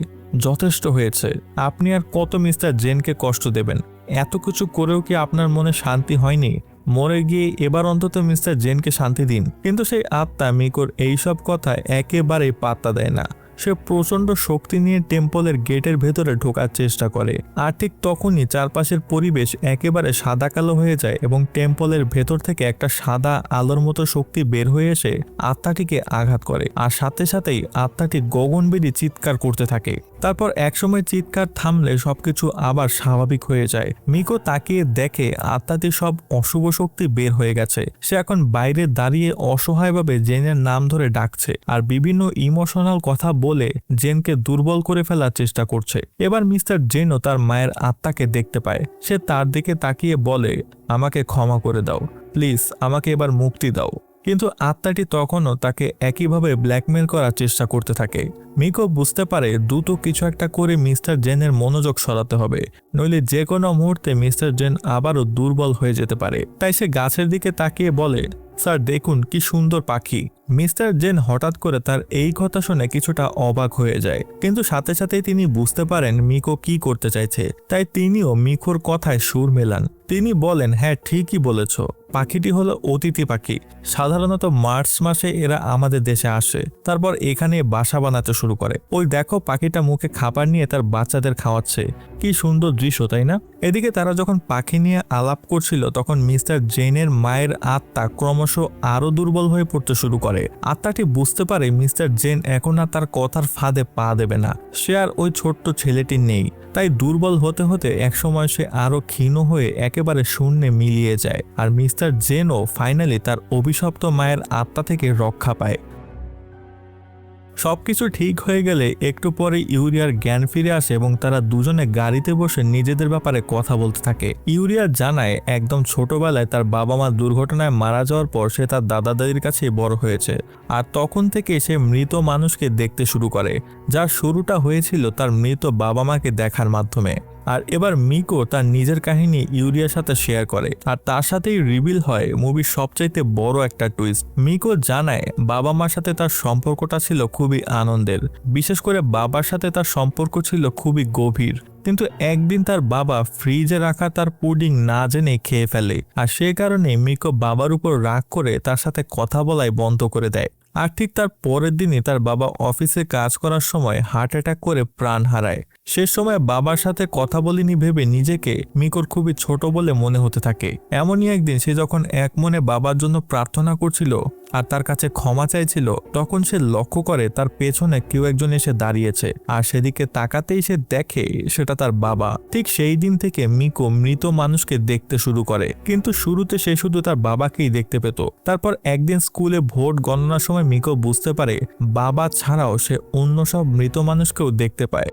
যথেষ্ট হয়েছে, আপনি আর কত মিস্টার জেনকে কষ্ট দেবেন? এত কিছু করেও কি আপনার মনে শান্তি হয়নি? মরে গিয়ে এবার অন্তত মিস্টার জেনকে শান্তি দিন। কিন্তু সেই আত্মা মিকোর এইসব কথায় একেবারেই পাত্তা দেয় না। সে প্রচন্ড শক্তি নিয়ে টেম্পলের গেটের ভেতরে ঢোকার চেষ্টা করে। আর ঠিক তখনই চারপাশের পরিবেশ একেবারে সাদা কালো হয়ে যায় এবং টেম্পলের ভেতর থেকে একটা সাদা আলোর মতো শক্তি বের হয়ে এসে আত্মাটিকে আঘাত করে। আর সাথে সাথেই আত্মাটি গগনভেদী চিৎকার করতে থাকে। তারপর একসময় চিৎকার থামলে সবকিছু আবার স্বাভাবিক হয়ে যায়। মিকো তাকিয়ে দেখে আত্মাটি সব অশুভ শক্তি বের হয়ে গেছে। সে এখন বাইরে দাঁড়িয়ে অসহায়ভাবে জেনের নাম ধরে ডাকছে আর বিভিন্ন ইমোশনাল কথা বলে জেনকে দুর্বল করে ফেলার চেষ্টা করছে। এবার মিস্টার জেনও তার মায়ের আত্মাকে দেখতে পায়। সে তার দিকে তাকিয়ে বলে, আমাকে ক্ষমা করে দাও, প্লিজ আমাকে এবার মুক্তি দাও। কিন্তু আত্মাটি তখনও তাকে একইভাবে ব্ল্যাকমেল করার চেষ্টা করতে থাকে। মিকো বুঝতে পারে দ্রুত কিছু একটা করে মিস্টার জেনের মনোযোগ সরাতে হবে, নইলে যে কোনো মুহূর্তে মিস্টার জেন আবারও দুর্বল হয়ে যেতে পারে। তাই সে গাছের দিকে তাকিয়ে বলে, স্যার দেখুন কি সুন্দর পাখি। মিস্টার জেন হঠাৎ করে তার এই কথা শুনে কিছুটা অবাক হয়ে যায়, কিন্তু সাথে সাথেই তিনি বুঝতে পারেন মিকো কি করতে চাইছে। তাই তিনিও মিকোর কথায় সুর মেলান। তিনি বলেন, হ্যাঁ ঠিকই বলেছ, পাখিটি হলো অতিথি পাখি। সাধারণত মার্চ মাসে এরা আমাদের দেশে আসে, তারপর এখানে বাসা বানাতে শুরু করে। ওই দেখো পাখিটা মুখে খাবার নিয়ে তার বাচ্চাদের খাওয়াচ্ছে, কি সুন্দর দৃশ্য তাই না? এদিকে তারা যখন পাখি নিয়ে আলাপ করছিল তখন মিস্টার জেনের মায়ের আত্মা ক্রমশ আরো দুর্বল হয়ে পড়তে শুরু করে। আত্মাটি বুঝতে পারে মিস্টার জেন এখন আর তার কথার ফাঁদে পা দেবে না। সে আর ওই ছোট্ট ছেলেটি নেই। তাই দুর্বল হতে হতে একসময় সে আরো ক্ষীণ হয়ে একেবারে শূন্যে মিলিয়ে যায়। আর মিস্টার জেনও ফাইনালি তার অভিশপ্ত মায়ের আত্মা থেকে রক্ষা পায়। সবকিছু ঠিক হয়ে গেলে একটু পরে ইউরিয়ার জ্ঞান ফিরে আসে এবং তারা দুজনে গাড়িতে বসে নিজেদের ব্যাপারে কথা বলতে থাকে। ইউরিয়া জানায় একদম ছোটবেলায় তার বাবা মা দুর্ঘটনায় মারা যাওয়ার পর সে তার দাদা দাদির কাছেই বড় হয়েছে, আর তখন থেকে সে মৃত মানুষকে দেখতে শুরু করে, যার শুরুটা হয়েছিল তার মৃত বাবা মাকে দেখার মাধ্যমে। আর এবার মিকো তার নিজের কাহিনী ইউরিয়ার সাথে শেয়ার করে, আর তার সাথেই রিভিল হয় মুভির সবচাইতে বড় একটা টুইস্ট। মিকো জানায় বাবা মার সাথে তার সম্পর্কটা ছিল খুবই আনন্দের, বিশেষ করে বাবার সাথে তার সম্পর্ক ছিল খুবই গভীর। কিন্তু একদিন তার বাবা ফ্রিজে রাখা তার পুডিং না জেনে খেয়ে ফেলে, আর সে কারণে মিকো বাবার উপর রাগ করে তার সাথে কথা বলাই বন্ধ করে দেয়। আর ঠিক তার পরের দিনই তার বাবা অফিসে কাজ করার সময় হার্ট অ্যাটাক করে প্রাণ হারায়। সে সময় বাবার সাথে কথা বলিনি ভেবে নিজেকে মিকোর খুবই ছোট বলে মনে হতে থাকে। এমনই একদিন সে যখন এক মনে বাবার জন্য প্রার্থনা করছিল, আর তার কাছে ক্ষমা চাইছিল, তখন সে লক্ষ্য করে তার পেছনে কেউ একজন এসে দাঁড়িয়েছে, আর সেদিকে তাকাতেই সে দেখে সেটা তার বাবা। ঠিক সেই দিন থেকে মিকো মৃত মানুষকে দেখতে শুরু করে, কিন্তু শুরুতে সে শুধু তার বাবাকেই দেখতে পেত। তারপর একদিন স্কুলে ভোট গণনার সময় মিকো বুঝতে পারে বাবা ছাড়াও সে অন্য সব মৃত মানুষকেও দেখতে পায়।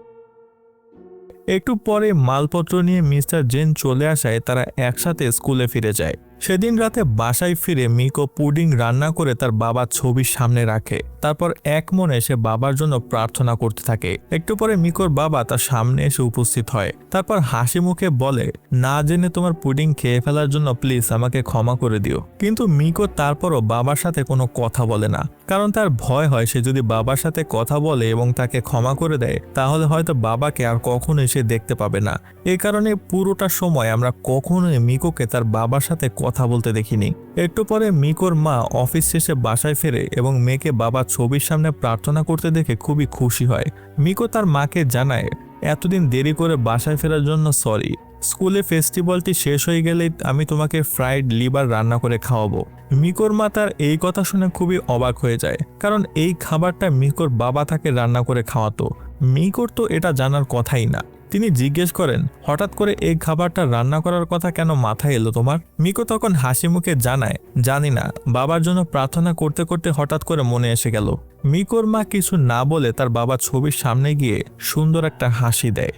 একটু পরে মালপত্র নিয়ে মিস্টার জেন চলে আসায় তারা একসাথে স্কুলে ফিরে যায়। সেদিন রাতে বাসায় ফিরে মিকো পুডিং রান্না করে তার বাবার ছবির সামনে রাখে। তারপর এক মনে সে বাবার জন্য প্রার্থনা করতে থাকে। একটু পরে মিকোর বাবা তার সামনে এসে উপস্থিত হয়। তারপর হাসি মুখে বলে, না জেনে তোমার পুডিং খেয়ে ফেলার জন্য প্লিজ আমাকে ক্ষমা করে দিও। কিন্তু মিকো তারপরও বাবার সাথে কোনো কথা বলে না, কারণ তার ভয় হয় সে যদি বাবার সাথে কথা বলে এবং তাকে ক্ষমা করে দেয় তাহলে হয়তো বাবাকে আর কখনোই সে দেখতে পাবে না। এই কারণে পুরোটা সময় আমরা কখনোই মিকোকে তার বাবার সাথে কথা বলতে দেখিনি। একটু পরে মিকোর মা অফিস শেষে বাসায় ফেরে এবং মেয়েকে বাবার ছবির সামনে প্রার্থনা করতে দেখে খুবই খুশি হয়। মিকো তার মাকে জানায়, এতদিন দেরি করে বাসায় ফেরার জন্য সরি। স্কুলে ফেস্টিভ্যালটি শেষ হয়ে গেলেই আমি তোমাকে ফ্রাইড লিভার রান্না করে খাওয়াবো। মিকোর মা তার এই কথা শুনে খুবই অবাক হয়ে যায়, কারণ এই খাবারটা মিকোর বাবা তাকে রান্না করে খাওয়াতো। মিকোর তো এটা জানার কথাই না। তিনি জিজ্ঞেস করেন, হঠাৎ করে এই খাবারটা রান্না করার কথা কেন মাথায় এলো তোমার? মিকো তখন হাসি মুখে জানায়, জানি না, বাবার জন্য প্রার্থনা করতে করতে হঠাৎ করে মনে এসে গেল। মিকোর মা কিছু না বলে তার বাবার ছবির সামনে গিয়ে সুন্দর একটা হাসি দেয়।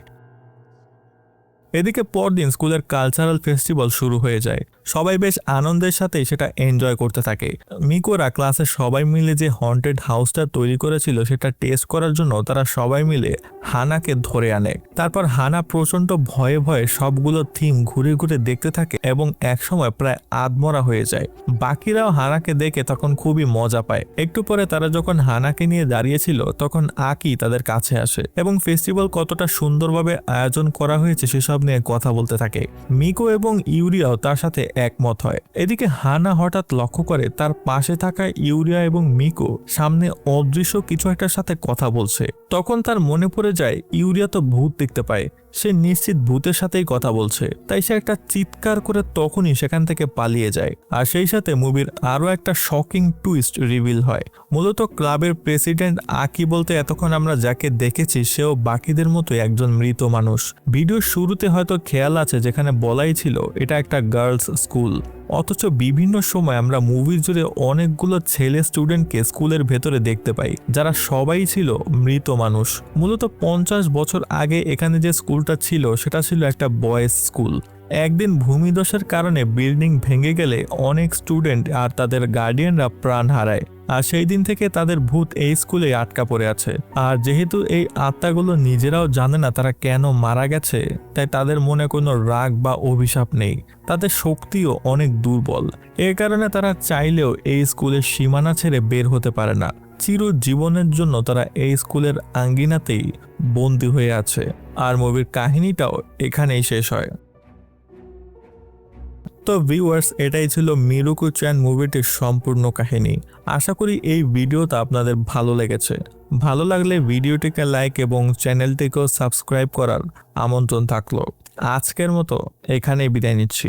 এদিকে পরদিন স্কুলের কালচারাল ফেস্টিভ্যাল শুরু হয়ে যায়। সবাই বেশ আনন্দের সাথে সেটা এনজয় করতে থাকে। মিকোরা ক্লাসে সবাই মিলে যে হন্টেড হাউসটা তৈরি করেছিল সেটা টেস্ট করার জন্য তারা সবাই মিলে হানাকে ধরে আনে। তারপর হানা প্রচন্ড ভয়ে ভয়ে সবগুলো থিম ঘুরে ঘুরে দেখতে থাকে এবং একসময় প্রায় আধমরা হয়ে যায়। বাকিরাও হানাকে দেখে তখন খুবই মজা পায়। একটু পরে তারা যখন হানাকে নিয়ে দাঁড়িয়েছিল তখন আকি তাদের কাছে আসে এবং ফেস্টিভ্যাল কতটা সুন্দরভাবে আয়োজন করা হয়েছে সেসব নিয়ে কথা বলতে থাকে। মিকো এবং ইউরিয়াও তার সাথে একমত হয়। এদিকে হানা হঠাৎ লক্ষ্য করে তার পাশে থাকা ইউরিয়া এবং মিকো সামনে অদৃশ্য কিছু একটার সাথে কথা বলছে। তখন তার মনে পড়ে যায় ইউরিয়া তো ভূত দেখতে পায়, সে নিশ্চিত ভূতের সাথেই কথা বলছে। তাই সে একটা চিৎকার করে তখনই সেখান থেকে পালিয়ে যায়। আর সেই সাথে মুভির আরো একটা শকিং টুইস্ট রিভিল হয়। মূলত ক্লাবের প্রেসিডেন্ট আকি বলতে এতক্ষণ আমরা যাকে দেখেছি সেও বাকিদের মতো একজন মৃত মানুষ। ভিডিওর শুরুতে হয়তো খেয়াল আছে যেখানে বলাই ছিল এটা একটা গার্লস স্কুল, অথচ বিভিন্ন সময় আমরা মুভির জুড়ে অনেকগুলো ছেলে স্টুডেন্টকে স্কুলের ভেতরে দেখতে পাই যারা সবাই ছিল মৃত মানুষ। মূলত 50 বছর আগে এখানে যে স্কুলটা ছিল সেটা ছিল একটা বয়েজ স্কুল। একদিন ভূমিধসের কারণে বিল্ডিং ভেঙে গেলে অনেক স্টুডেন্ট আর তাদের গার্ডিয়ানরা প্রাণ হারায়। আর সেই দিন থেকে তাদের ভূত এই স্কুলে আটকা পড়ে আছে। আর যেহেতু এই আত্মাগুলো নিজেরাও জানে না তারা কেন মারা গেছে, তাই তাদের মনে কোনো রাগ বা অভিশাপ নেই। তাদের শক্তিও অনেক দুর্বল। এ কারণে তারা চাইলেও এই স্কুলের সীমানা ছেড়ে বের হতে পারে না। চিরজীবনের জন্য তারা এই স্কুলের আঙ্গিনাতেই বন্দী হয়ে আছে। আর মুভির কাহিনীটাও এখানেই শেষ হয়। তো ভিউয়ার্স, এটাই ছিল মিরুকু-চ্যান মুভিটির সম্পূর্ণ কাহিনী। আশা করি এই ভিডিওটা আপনাদের ভালো লেগেছে। ভালো লাগলে ভিডিওটিকে লাইক এবং চ্যানেলটিকেও সাবস্ক্রাইব করার আমন্ত্রণ থাকলো। আজকের মতো এখানেই বিদায় নিচ্ছি।